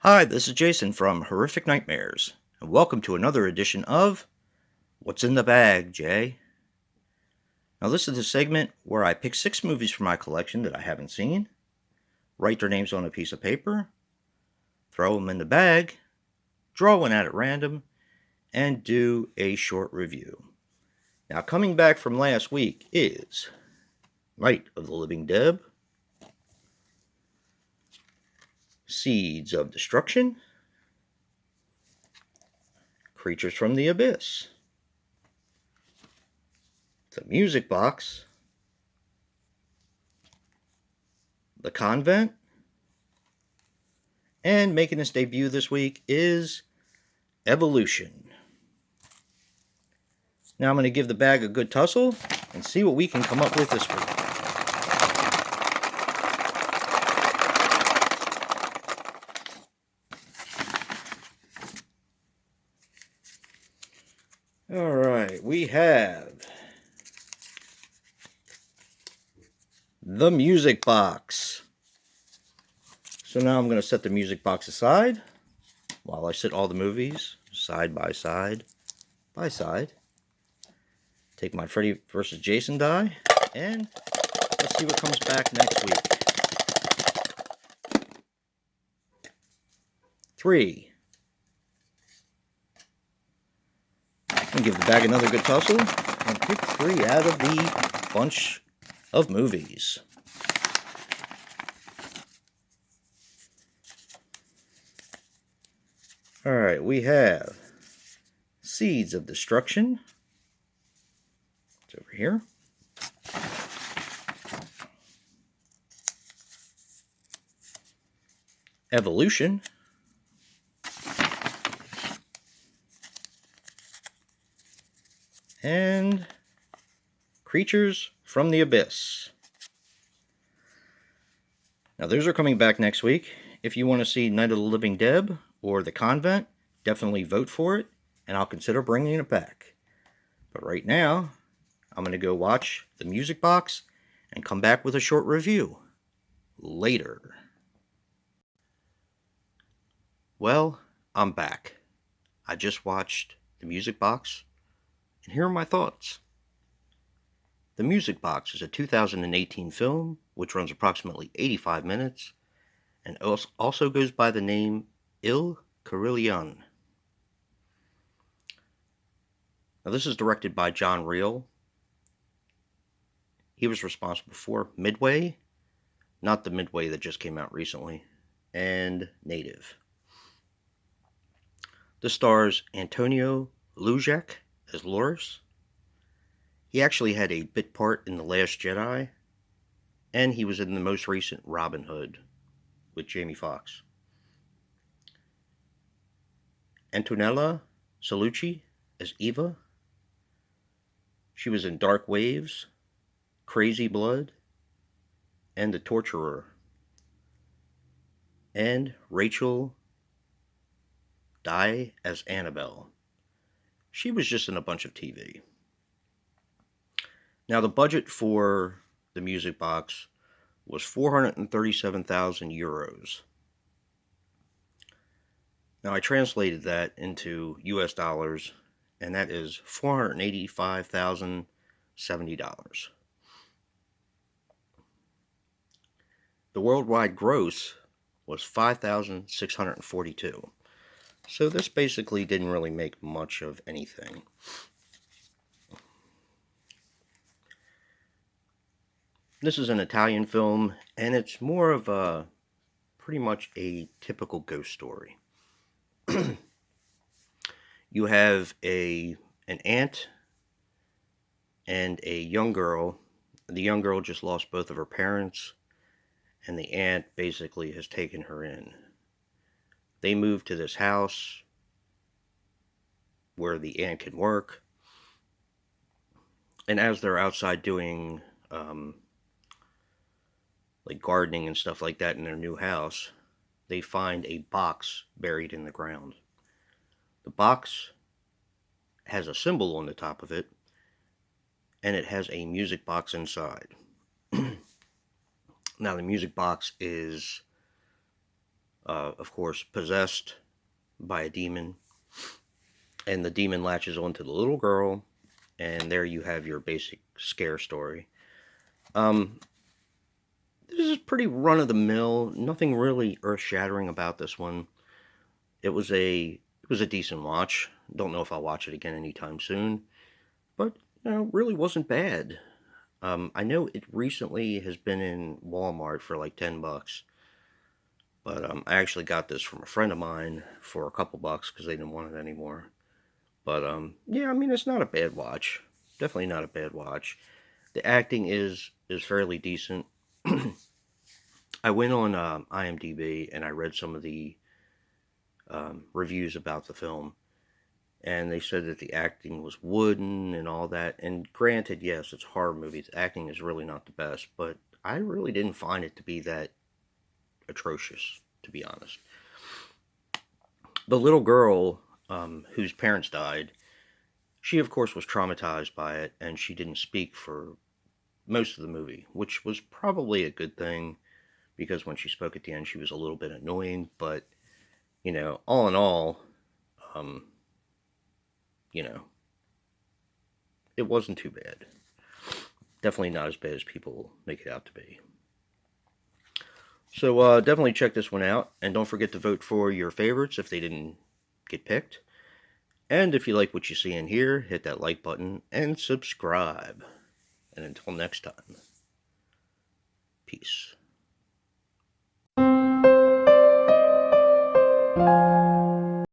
Hi, this is Jason from Horrific Nightmares, and welcome to another edition of What's in the Bag, Jay? Now, this is the segment where I pick 6 movies from my collection that I haven't seen, write their names on a piece of paper, throw them in the bag, draw one out at random, and do a short review. Now, coming back from last week is Night of the Living Dead, Seeds of Destruction, Creatures from the Abyss, The Music Box, The Convent, and making its debut this week is Evolution. Now I'm going to give the bag a good tussle and see what we can come up with this week. Alright, we have The Music Box. So now I'm going to set the music box aside while I sit all the movies side by side by side. Take my Freddy vs. Jason die, and let's see what comes back next week. 3. And give the bag another good tussle and pick 3 out of the bunch of movies. Alright, we have Seeds of Destruction. It's over here. Evolution. And Creatures from the Abyss. Now those are coming back next week. If you want to see Night of the Living Dead or The Convent, definitely vote for it, and I'll consider bringing it back. But right now, I'm going to go watch The Music Box and come back with a short review later. Well, I'm back. I just watched The Music Box, and here are my thoughts. The Music Box is a 2018 film, which runs approximately 85 minutes, and also goes by the name Il Carillon. Now, this is directed by John Reel. He was responsible for Midway, not the Midway that just came out recently, and Native. This stars Antonio Lujac as Loris. He actually had a bit part in The Last Jedi, and he was in the most recent Robin Hood with Jamie Foxx. Antonella Salucci as Eva. She was in Dark Waves, Crazy Blood, and The Torturer. And Rachel Dye as Annabelle. She was just in a bunch of TV. Now, the budget for The Music Box was 437,000 euros. Now, I translated that into US dollars, and that is $485,070. The worldwide gross was 5,642. So this basically didn't really make much of anything. This is an Italian film, and it's more of a pretty much a typical ghost story. You have an aunt and a young girl. The young girl just lost both of her parents, and the aunt basically has taken her in. They move to this house where the aunt can work, and as they're outside doing like gardening and stuff like that in their new house, they find a box buried in the ground. The box has a symbol on the top of it, and it has a music box inside. Now, the music box is of course, possessed by a demon, and the demon latches onto the little girl, and there you have your basic scare story. Um, this is pretty run of the mill. Nothing really earth shattering about this one. It was a decent watch. Don't know if I'll watch it again anytime soon, but really wasn't bad. I know it recently has been in Walmart for like $10, but I actually got this from a friend of mine for a couple bucks because they didn't want it anymore. But yeah, I mean it's not a bad watch. Definitely not a bad watch. The acting is fairly decent. I went on IMDb and I read some of the reviews about the film, and they said that the acting was wooden and all that. And granted, yes, it's a horror movie. The acting is really not the best, but I really didn't find it to be that atrocious, to be honest. The little girl whose parents died, she of course was traumatized by it, and she didn't speak for most of the movie, which was probably a good thing because when she spoke at the end, she was a little bit annoying. But all in all, um, you know, it wasn't too bad. Definitely not as bad as people make it out to be. So definitely check this one out, and don't forget to vote for your favorites if they didn't get picked. And if you like what you see in here, hit that like button and subscribe. And until next time, peace.